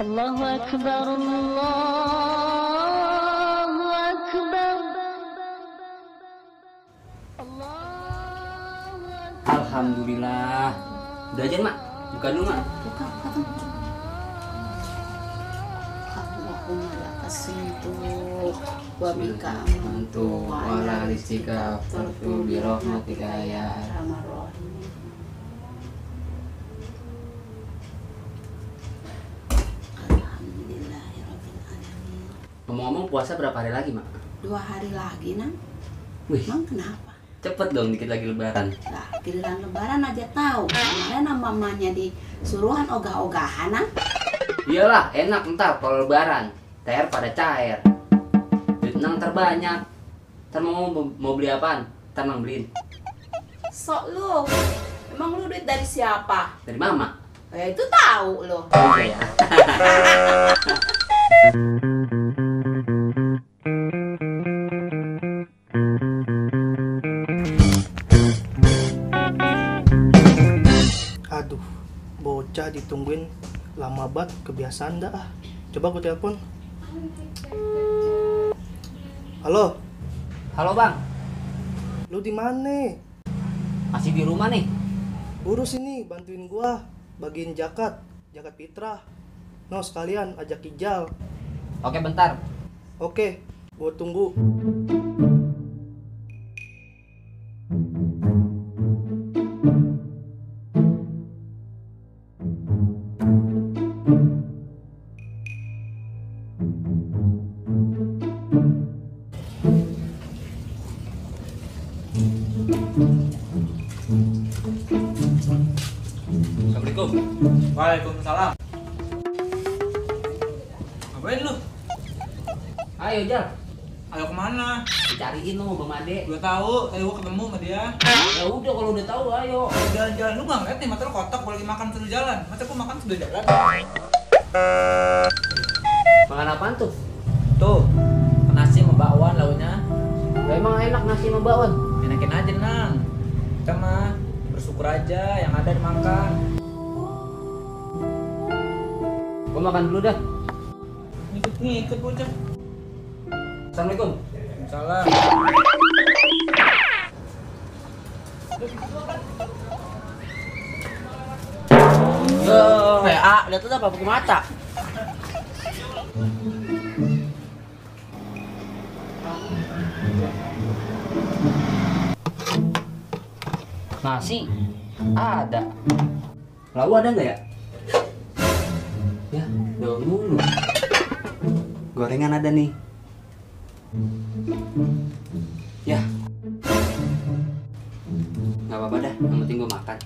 Allahu Akbar, Allahu Akbar. Alhamdulillah. Udah aja, Mak. Buka dulu, Mak. Buka. Allahumma lakasintuk wa bika amantu wa ala rizqika fartu bi rahmatika ya arhamar rahimin. Alhamdulillahirabbil alamin. Ngomong-ngomong, puasa berapa hari lagi, Mak? 2 hari lagi, Nang. Wih, Emang kenapa? cepet dong, dikit lagi lebaran. Lah, giliran lebaran aja tahu. Kemarin mamanya disuruhan ogah-ogahan, Nang. Iyalah, enak ntar kalau lebaran. THR pada cair. Duit Nang terbanyak. Ntar mau beli apaan? Ntar Nang beliin. Sok lu. Emang lu duit dari siapa? Dari Mama. Ya itu tahu lo. Iya ya. Aduh, bocah ditungguin lama banget, kebiasaan dah. Coba aku telepon. Halo, Halo, Bang. lu di mana? Masih di rumah nih. Urus ini, bantuin gua bagiin zakat fitrah. No, sekalian ajak Ijal. Oke, bentar. Oke, gua tunggu. Assalamualaikum. Waalaikumsalam. Ngapain lu? Ayo, Jal. Ayo kemana? Dicariin lu Bang Made. Udah tahu, tadi gua ketemu sama dia. Ya udah, kalau udah tahu ayo. Jalan-jalan lu nggak ngeliat nih, mata lu kotak, gua lagi makan sudah jalan. Masa gua makan sudah jalan? Makan apaan tuh? Tuh, nasi sama bakwan launya. Lah, emang enak nasi sama bakwan. Enakin aja, Nang. Kita mah bersyukur aja yang ada dimakan. Gua makan dulu dah. Ngikut bocah. Assalamualaikum. Salam. PA, lihat tuh apa pakai mata. Nasi ada. Lalu ada nggak ya? Ya, daun mulu. Gorengan ada nih. Ya, nggak apa-apa dah. Yang penting gue makan.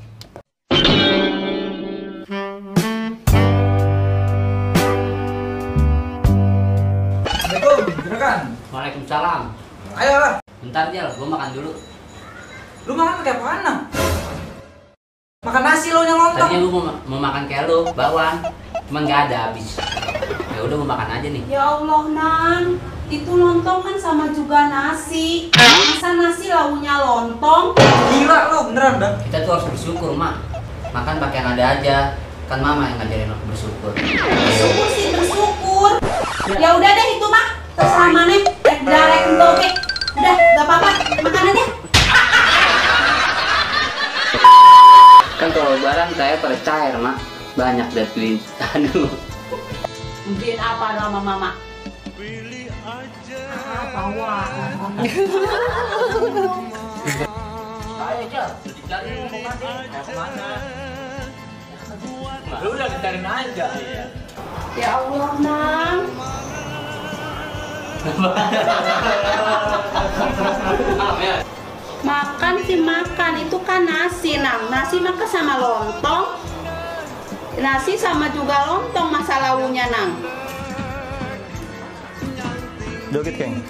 Assalamualaikum, juragan. Waalaikumsalam. Ayo lah. Bentar Jal, gue makan dulu. Lu makan pakai apaan, Nang? Makan nasi lo yang lontong. Tadinya gue mau makan kayak lo, bakwan. Cuman nggak ada habis. Ya udah, gue makan aja nih. Ya Allah, Nang. Itu lontong kan sama juga nasi. Masa nasi launya lontong? Gila lo, beneran dah. Kita tuh harus bersyukur, Mak. Makan pakai yang ada aja. Kan Mama yang ngajarin aku bersyukur. Bersyukur sih bersyukur. Ya udah deh itu mah terserah mana. Rek darek ento oke. Udah, gak apa-apa. Makan aja. Kan kalau lebaran saya pada cair, Mak. Banyak deh duit. Aduh. Mungkin apa sama mama? Tawa. Ayo, Jal. Dicari mau kemana? Mau kemana? Lu udah dicariin aja. Ya Allah, Nang. Makan sih makan, itu kan nasi, Nang. Nasi makan sama lontong. Nasi sama juga lontong masa launya, Nang. Dikit, Keng.